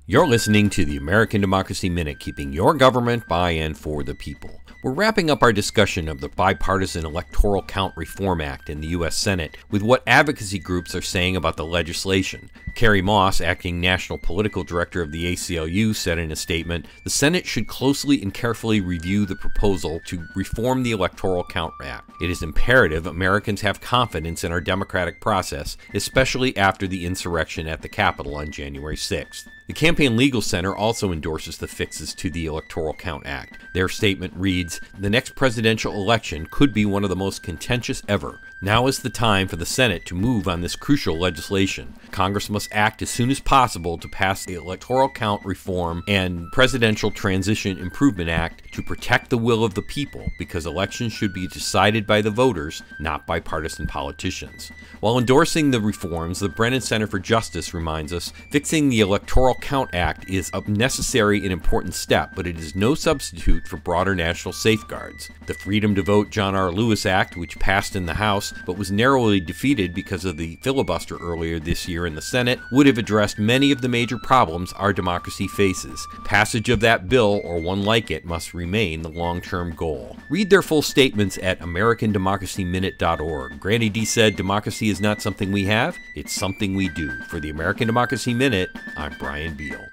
You're listening to the American Democracy Minute, keeping your government by and for the people. We're wrapping up our discussion of the bipartisan Electoral Count Reform Act in the U.S. Senate with what advocacy groups are saying about the legislation. Kary Moss, acting national political director of the ACLU, said in a statement, "The Senate should closely and carefully review the proposal to reform the Electoral Count Act. It is imperative Americans have confidence in our democratic process, especially after the insurrection at the Capitol on January 6th. The Campaign Legal Center also endorses the fixes to the Electoral Count Act. Their statement reads, "The next presidential election could be one of the most contentious ever. Now is the time for the Senate to move on this crucial legislation. Congress must act as soon as possible to pass the Electoral Count Reform and Presidential Transition Improvement Act to protect the will of the people, because elections should be decided by the voters, not by partisan politicians." While endorsing the reforms, the Brennan Center for Justice reminds us, fixing the Electoral Count Act is a necessary and important step, but it is no substitute for broader national safeguards. The Freedom to Vote John R. Lewis Act, which passed in the House but was narrowly defeated because of the filibuster earlier this year in the Senate, would have addressed many of the major problems our democracy faces. Passage of that bill, or one like it, must remain the long-term goal. Read their full statements at AmericanDemocracyMinute.org. Granny D said, "Democracy is not something we have, it's something we do." For the American Democracy Minute, I'm Brian Beal.